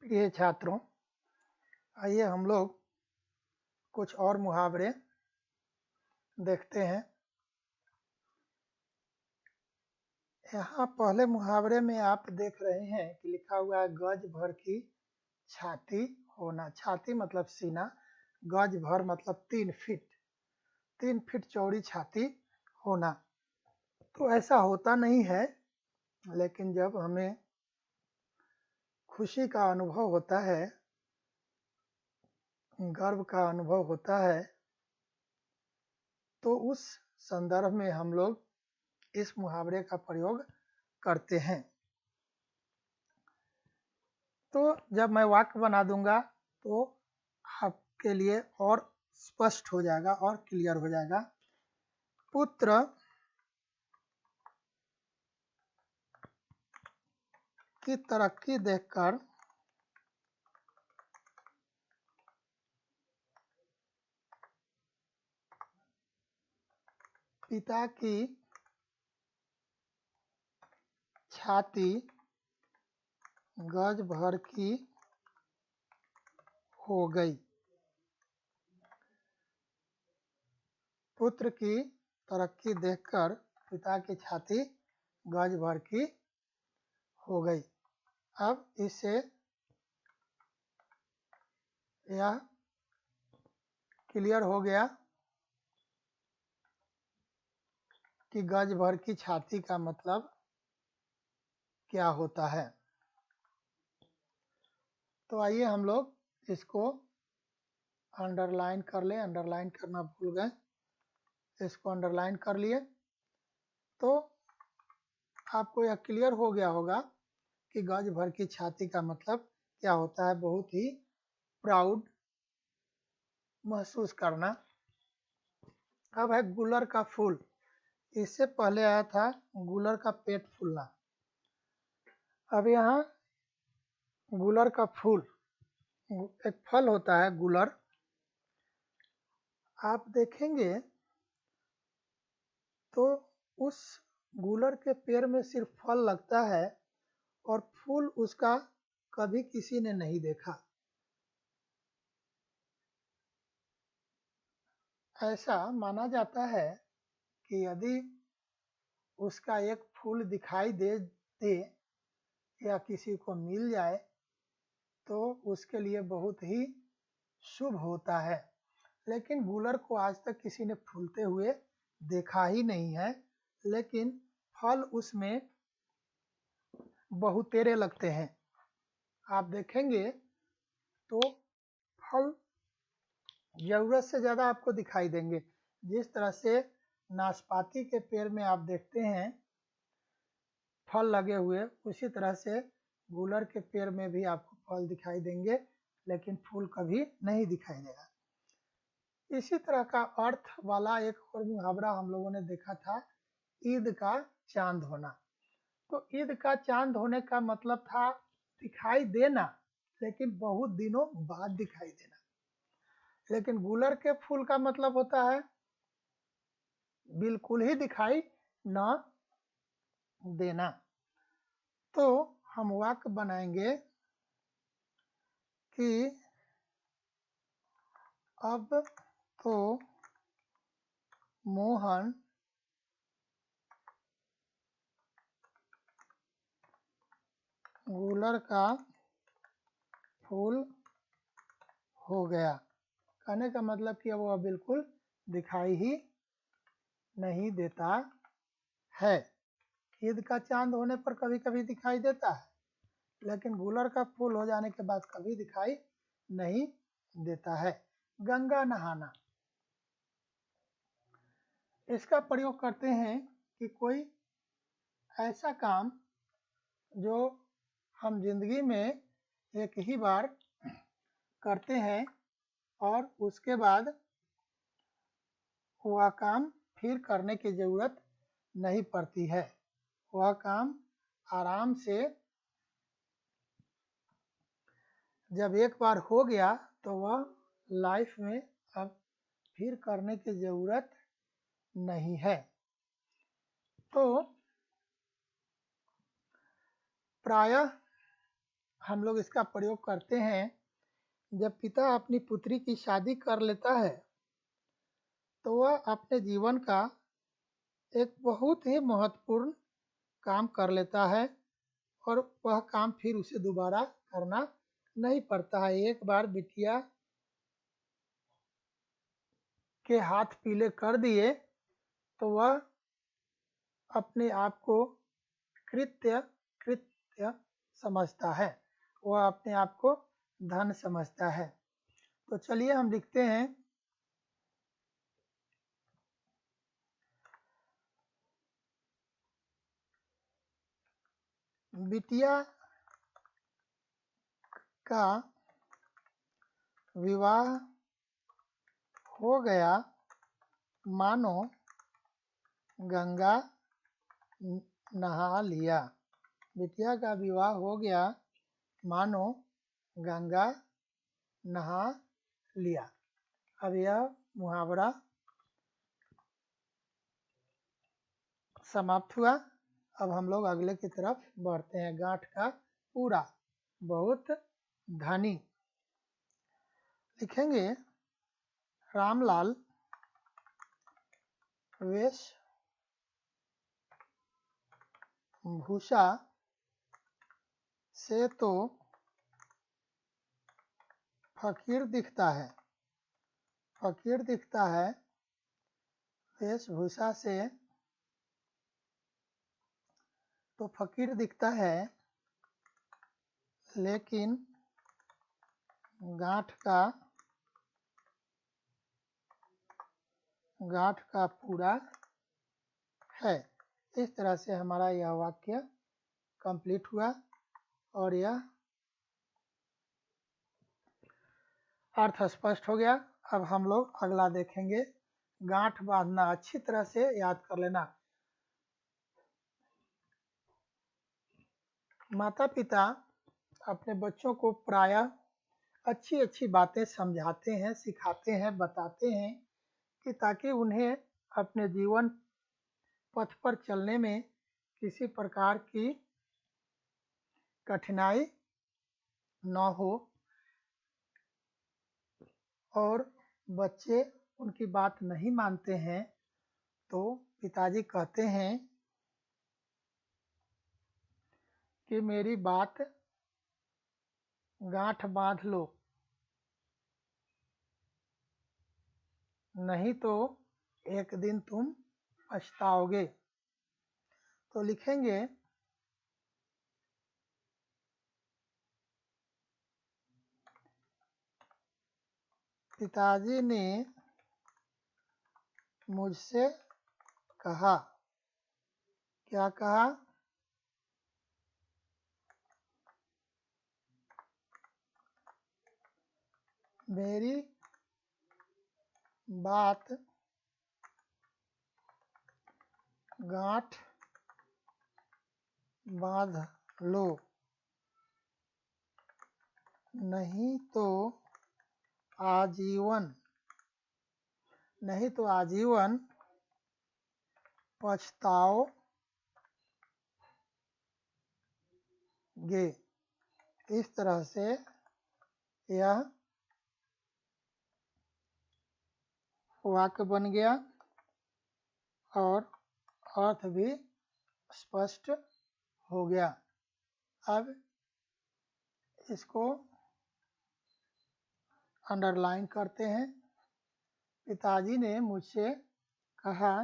प्रिय छात्रों, आइए हम लोग कुछ और मुहावरे देखते हैं। यहाँ पहले मुहावरे में आप देख रहे हैं कि लिखा हुआ है गज भर की छाती होना। छाती मतलब सीना, गज भर मतलब 3 फीट, 3 फीट चौड़ी छाती होना। तो ऐसा होता नहीं है, लेकिन जब हमें खुशी का अनुभव होता है, गर्व का अनुभव होता है, तो उस संदर्भ में हम लोग इस मुहावरे का प्रयोग करते हैं। तो जब मैं वाक्य बना दूंगा तो आपके लिए और स्पष्ट हो जाएगा और क्लियर हो जाएगा। पुत्र की तरक्की देखकर पिता की छाती गज भर की हो गई। पुत्र की तरक्की देखकर पिता की छाती गज भर की हो गई। अब इससे यह क्लियर हो गया कि गज भर की छाती का मतलब क्या होता है। तो आइए हम लोग इसको अंडरलाइन कर लें। अंडरलाइन करना भूल गए, इसको अंडरलाइन कर लिए तो आपको यह क्लियर हो गया होगा कि गज भर की छाती का मतलब क्या होता है। बहुत ही प्राउड महसूस करना। अब है गुलर का फूल। इससे पहले आया था गुलर का पेट फूलना। अब यहाँ गुलर का फूल, एक फल होता है गुलर। आप देखेंगे तो उस गुलर के पेड़ में सिर्फ फल लगता है और फूल उसका कभी किसी ने नहीं देखा। ऐसा माना जाता है कि यदि उसका एक फूल दिखाई दे या किसी को मिल जाए तो उसके लिए बहुत ही शुभ होता है। लेकिन गुलर को आज तक किसी ने फूलते हुए देखा ही नहीं है, लेकिन फल उसमें बहुतेरे लगते हैं। आप देखेंगे तो फल जरूरत से ज़्यादा आपको दिखाई देंगे। जिस तरह से नाशपाती के पेड़ में आप देखते हैं फल लगे हुए, उसी तरह से गुलर के पेड़ में भी आपको फल दिखाई देंगे, लेकिन फूल कभी नहीं दिखाई देगा। इसी तरह का अर्थ वाला एक और मुहावरा हम लोगों ने देखा था, ईद का चांद होना। तो ईद का चांद होने का मतलब था दिखाई देना, लेकिन बहुत दिनों बाद दिखाई देना। लेकिन गुलर के फूल का मतलब होता है बिल्कुल ही दिखाई न देना। तो हम वाक्य बनाएंगे कि अब तो मोहन गुलर का फूल हो गया। कहने का मतलब कि अब वह बिल्कुल दिखाई ही नहीं देता है। ईद का चांद होने पर कभी कभी दिखाई देता है, लेकिन गुलर का फूल हो जाने के बाद कभी दिखाई नहीं देता है। गंगा नहाना, इसका प्रयोग करते हैं कि कोई ऐसा काम जो हम जिंदगी में एक ही बार करते हैं और उसके बाद वह काम फिर करने की ज़रूरत नहीं पड़ती है। वह काम आराम से जब एक बार हो गया तो वह लाइफ में अब फिर करने की ज़रूरत नहीं है। तो प्रायः हम लोग इसका प्रयोग करते हैं जब पिता अपनी पुत्री की शादी कर लेता है तो वह अपने जीवन का एक बहुत ही महत्वपूर्ण काम कर लेता है और वह काम फिर उसे दोबारा करना नहीं पड़ता है। एक बार बिटिया के हाथ पीले कर दिए तो वह अपने आप को कृत्य समझता है, वह अपने आप को धन समझता है। तो चलिए हम लिखते हैं बिटिया का विवाह हो गया मानो गंगा नहा लिया। बिटिया का विवाह हो गया मानो गंगा नहा लिया। अब यह मुहावरा समाप्त हुआ। अब हम लोग अगले की तरफ बढ़ते हैं। गांठ का पूरा बहुत धनी। लिखेंगे रामलाल वेश भूषा से तो फकीर दिखता है, फकीर दिखता है। वेशभूषा से तो फकीर दिखता है, लेकिन गांठ का पूरा है। इस तरह से हमारा यह वाक्य कंप्लीट हुआ और यह अर्थ स्पष्ट हो गया। अब हम लोग अगला देखेंगे। गांठ बांधना अच्छी तरह से याद कर लेना। माता पिता अपने बच्चों को प्रायः अच्छी अच्छी बातें समझाते हैं, सिखाते हैं, बताते हैं कि ताकि उन्हें अपने जीवन पथ पर चलने में किसी प्रकार की कठिनाई न हो और बच्चे उनकी बात नहीं मानते हैं तो पिताजी कहते हैं कि मेरी बात गांठ बांध लो, नहीं तो एक दिन तुम पछताओगे। तो लिखेंगे पिताजी ने मुझसे कहा। क्या कहा? मेरी बात गांठ बांध लो, नहीं तो आजीवन पछताओगे। इस तरह से यह वाक्य बन गया और अर्थ भी स्पष्ट हो गया। अब इसको अंडरलाइन करते हैं। पिताजी ने मुझसे कहा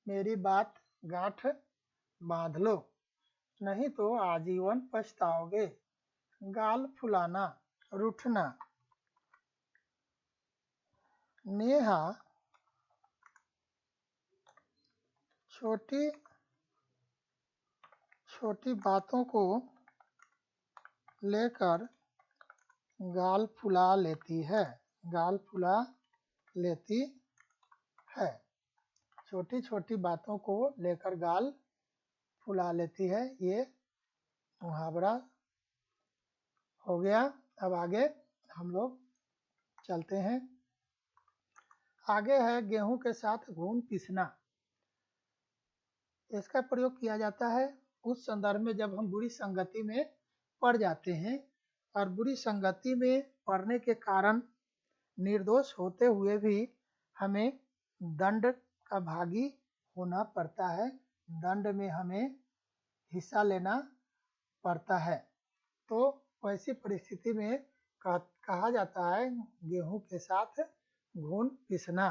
मेरी बात गांठ बांध लो, नहीं तो आजीवन पछताओगे। गाल फुलाना, रूठना। नेहा छोटी छोटी बातों को लेकर गाल फुला लेती है, गाल फुला लेती है। छोटी छोटी बातों को लेकर गाल फुला लेती है, ये मुहावरा हो गया। अब आगे हम लोग चलते हैं। आगे है गेहूं के साथ घून पीसना। इसका प्रयोग किया जाता है उस संदर्भ में जब हम बुरी संगति में पड़ जाते हैं और बुरी संगति में पड़ने के कारण निर्दोष होते हुए भी हमें दंड का भागी होना पड़ता है, दंड में हमें हिस्सा लेना पड़ता है। तो वैसी परिस्थिति में कहा जाता है गेहूं के साथ घून पीसना।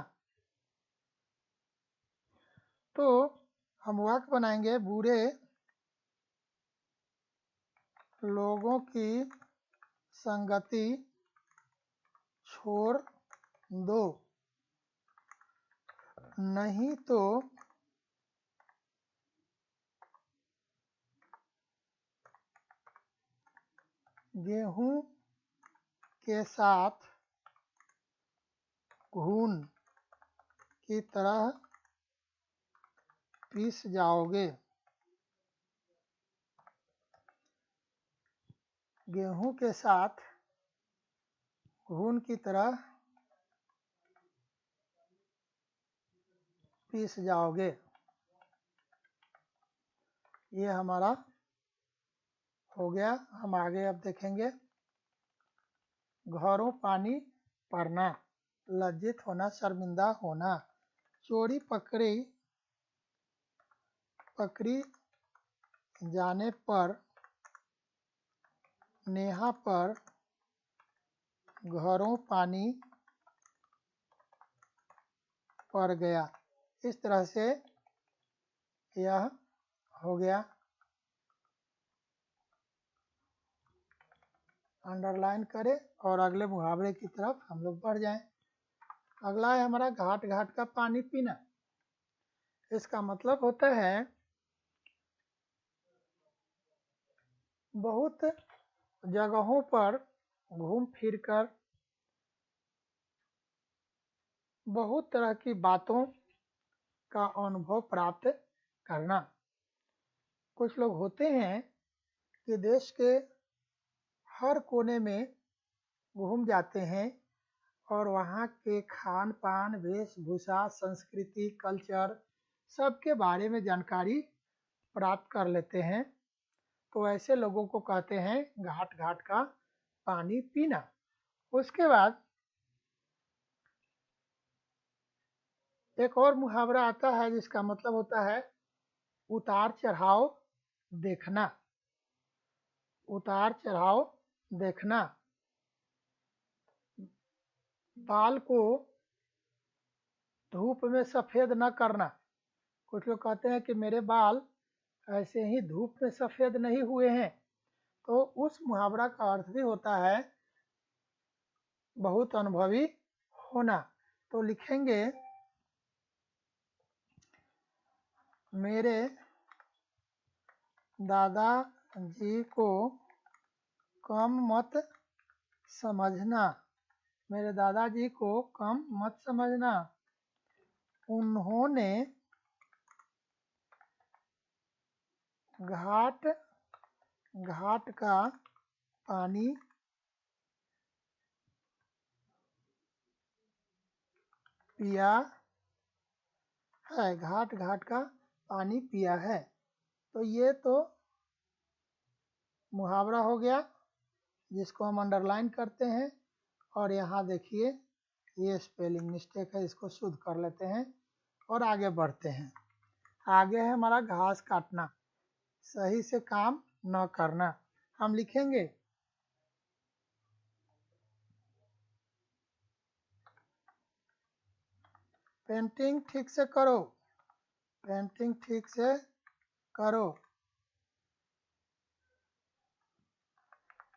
तो हम वाक्य बनाएंगे, बुरे लोगों की संगति छोड़ दो, नहीं तो गेहूं के साथ घून की तरह पीस जाओगे। गेहूं के साथ घून की तरह पीस जाओगे। ये हमारा हो गया। हम आगे अब देखेंगे, घरों पानी पड़ना, लज्जित होना, शर्मिंदा होना। चोरी पकड़ी जाने पर नेहा पर घरों पानी पड़ गया। इस तरह से यह हो गया। अंडरलाइन करें और अगले मुहावरे की तरफ हम लोग बढ़ जाएं। अगला है हमारा घाट घाट का पानी पीना। इसका मतलब होता है बहुत जगहों पर घूम फिर कर बहुत तरह की बातों का अनुभव प्राप्त करना। कुछ लोग होते हैं कि देश के हर कोने में घूम जाते हैं और वहाँ के खान पान, वेशभूषा, संस्कृति, कल्चर सबके बारे में जानकारी प्राप्त कर लेते हैं। तो ऐसे लोगों को कहते हैं घाट घाट का पानी पीना। उसके बाद एक और मुहावरा आता है जिसका मतलब होता है उतार चढ़ाव देखना। उतार चढ़ाव देखना। बाल को धूप में सफ़ेद न करना। कुछ लोग कहते हैं कि मेरे बाल ऐसे ही धूप में सफ़ेद नहीं हुए हैं। तो उस मुहावरा का अर्थ भी होता है बहुत अनुभवी होना। तो लिखेंगे, मेरे दादाजी को कम मत समझना। मेरे दादाजी को कम मत समझना। उन्होंने घाट घाट का पानी पिया है। घाट घाट का पानी पिया है। तो ये तो मुहावरा हो गया जिसको हम अंडरलाइन करते हैं। और यहाँ देखिए ये स्पेलिंग मिस्टेक है, इसको शुद्ध कर लेते हैं और आगे बढ़ते हैं। आगे है हमारा घास काटना, सही से काम न करना। हम लिखेंगे, पेंटिंग ठीक से करो। पेंटिंग ठीक से करो।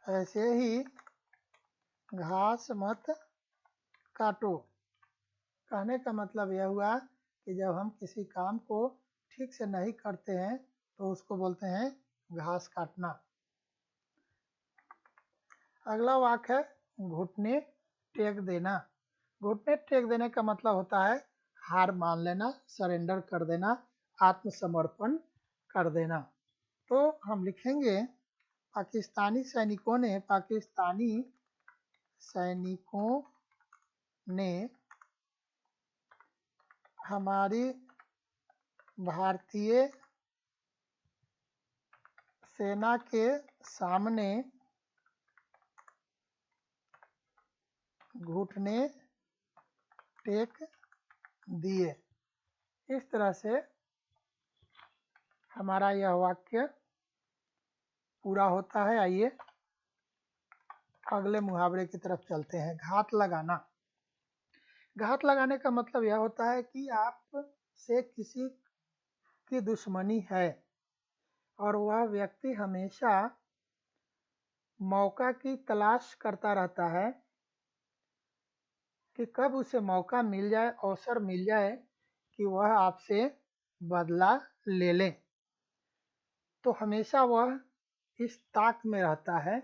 ऐसे ही घास मत काटो। कहने का मतलब यह हुआ कि जब हम किसी काम को ठीक से नहीं करते हैं तो उसको बोलते हैं घास काटना। अगला वाक्य है घुटने टेक देना। घुटने टेक देने का मतलब होता है हार मान लेना, सरेंडर कर देना, आत्मसमर्पण कर देना। तो हम लिखेंगे, पाकिस्तानी सैनिकों ने हमारी भारतीय सेना के सामने घुटने टेक दिए। इस तरह से हमारा यह वाक्य पूरा होता है। आइए अगले मुहावरे की तरफ चलते हैं। घात लगाना। घात लगाने का मतलब यह होता है कि आप से किसी की दुश्मनी है और वह व्यक्ति हमेशा मौका की तलाश करता रहता है कि कब उसे मौका मिल जाए, अवसर मिल जाए कि वह आपसे बदला ले ले। तो हमेशा वह इस ताक में रहता है,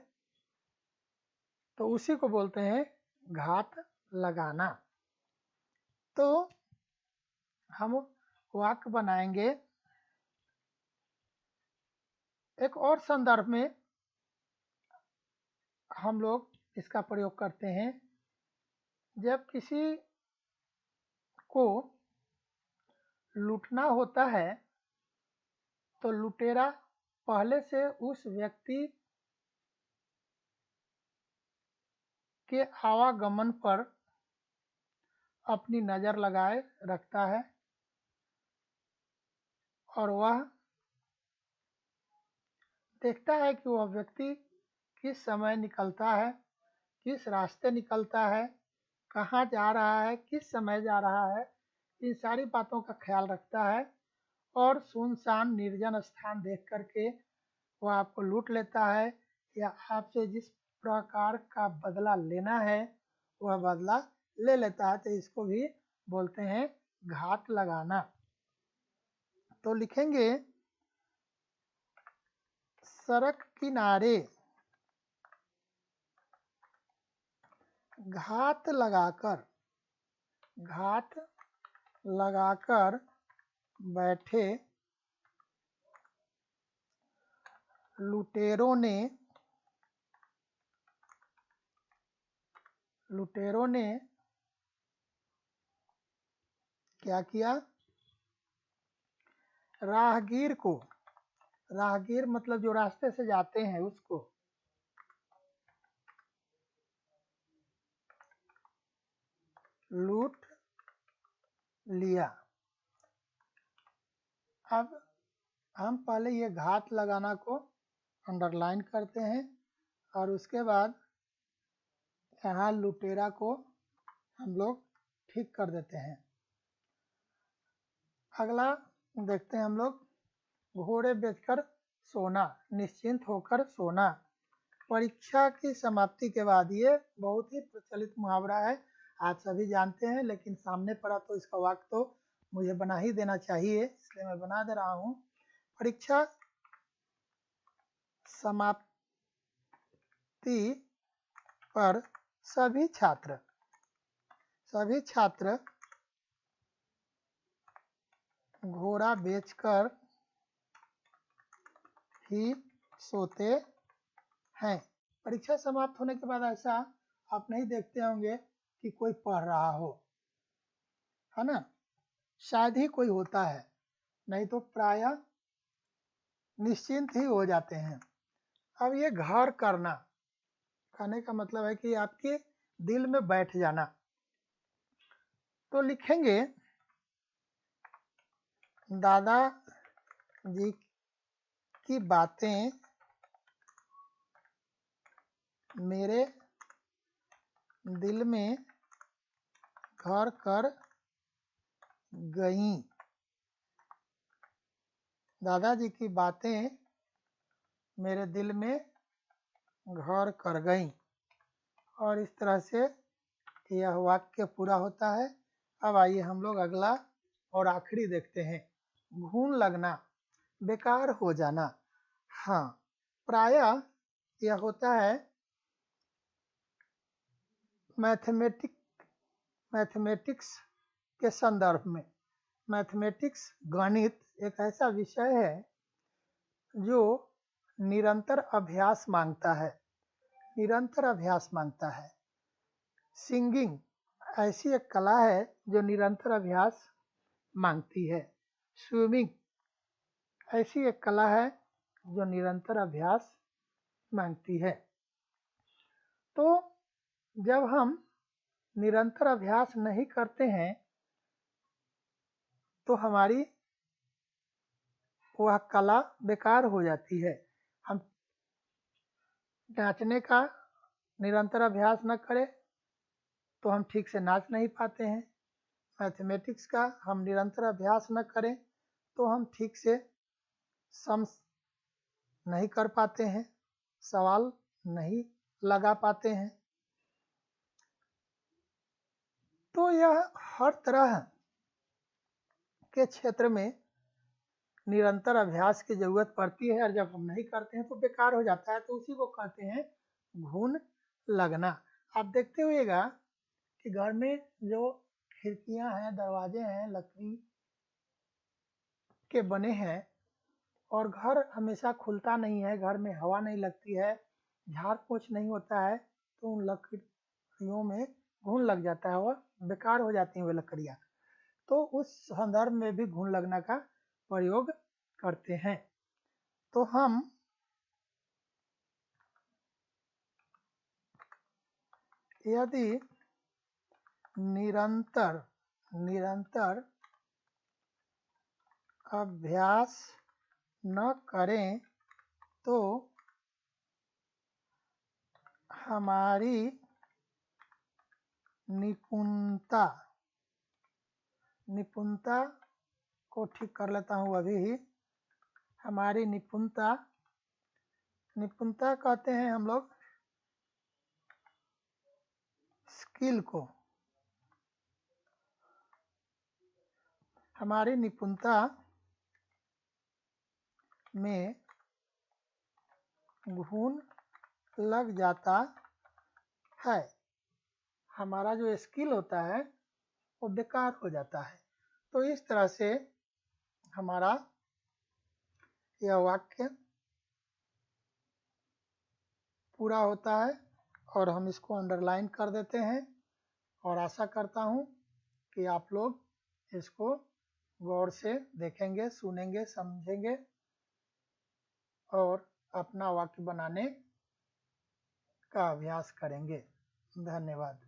तो उसी को बोलते हैं घात लगाना। तो हम वाक्य बनाएंगे एक और संदर्भ में हम लोग इसका प्रयोग करते हैं। जब किसी को लूटना होता है तो लुटेरा पहले से उस व्यक्ति के आवागमन पर अपनी नज़र लगाए रखता है और वह देखता है कि वह व्यक्ति किस समय निकलता है, किस रास्ते निकलता है, कहाँ जा रहा है, किस समय जा रहा है। इन सारी बातों का ख्याल रखता है और सुनसान निर्जन स्थान देख करके वह आपको लूट लेता है या आपसे जिस प्रकार का बदला लेना है वह बदला ले लेता है। तो इसको भी बोलते हैं घात लगाना। तो लिखेंगे सड़क किनारे घात लगाकर बैठे लुटेरों ने क्या किया? राहगीर को, राहगीर मतलब जो रास्ते से जाते हैं उसको, लूट लिया। अब हम पहले ये घात लगाना को अंडरलाइन करते हैं और उसके बाद यहाँ लुटेरा को हम लोग ठीक कर देते हैं। अगला देखते हैं हम लोग घोड़े बेचकर सोना, निश्चिंत होकर सोना। परीक्षा की समाप्ति के बाद, ये बहुत ही प्रचलित मुहावरा है, आप सभी जानते हैं, लेकिन सामने पड़ा तो इसका वाक्य तो मुझे बना ही देना चाहिए, इसलिए मैं बना दे रहा हूँ। परीक्षा समाप्ति पर सभी छात्र घोड़ा बेचकर ही सोते हैं। परीक्षा समाप्त होने के बाद ऐसा आप नहीं देखते होंगे कि कोई पढ़ रहा हो, है ना, शायद ही कोई होता है, नहीं तो प्रायः निश्चिंत ही हो जाते हैं। अब ये घर करना कहने का मतलब है कि आपके दिल में बैठ जाना। तो लिखेंगे दादाजी की बातें मेरे दिल में घर कर गईं। दादाजी की बातें मेरे दिल में घर कर गईं। और इस तरह से यह वाक्य पूरा होता है। अब आइए हम लोग अगला और आखिरी देखते हैं। घून लगना, बेकार हो जाना। हाँ, प्रायः यह होता है मैथमेटिक्स के संदर्भ में। मैथमेटिक्स, गणित एक ऐसा विषय है जो निरंतर अभ्यास मांगता है, निरंतर अभ्यास मांगता है। सिंगिंग ऐसी एक कला है जो निरंतर अभ्यास मांगती है। स्विमिंग ऐसी एक कला है जो निरंतर अभ्यास मांगती है। तो जब हम निरंतर अभ्यास नहीं करते हैं तो हमारी वह कला बेकार हो जाती है। हम नाचने का निरंतर अभ्यास न करें तो हम ठीक से नाच नहीं पाते हैं। मैथमेटिक्स का हम निरंतर अभ्यास न करें तो हम ठीक से सम नहीं कर पाते हैं, सवाल नहीं लगा पाते हैं। तो यह हर तरह के क्षेत्र में निरंतर अभ्यास की जरूरत पड़ती है, और जब हम नहीं करते हैं तो बेकार हो जाता है। तो उसी को कहते हैं घुन लगना। आप देखते हुएगा कि घर में जो खिड़कियां हैं, दरवाजे हैं, लकड़ी के बने हैं और घर हमेशा खुलता नहीं है, घर में हवा नहीं लगती है, झाड़ पोंछ नहीं होता है, तो उन लकड़ियों में घुन लग जाता है, वह बेकार हो जाती हैं वे लकड़ियाँ। तो उस संदर्भ में भी घुन लगना का प्रयोग करते हैं। तो हम यदि निरंतर अभ्यास न करें तो हमारी निपुणता को ठीक कर लेता हूँ अभी ही। हमारी निपुणता कहते हैं हम लोग स्किल को। हमारी निपुणता में घुन लग जाता है, हमारा जो स्किल होता है वो बेकार हो जाता है। तो इस तरह से हमारा यह वाक्य पूरा होता है और हम इसको अंडरलाइन कर देते हैं, और आशा करता हूँ कि आप लोग इसको गौर से देखेंगे, सुनेंगे, समझेंगे और अपना वाक्य बनाने का अभ्यास करेंगे। धन्यवाद।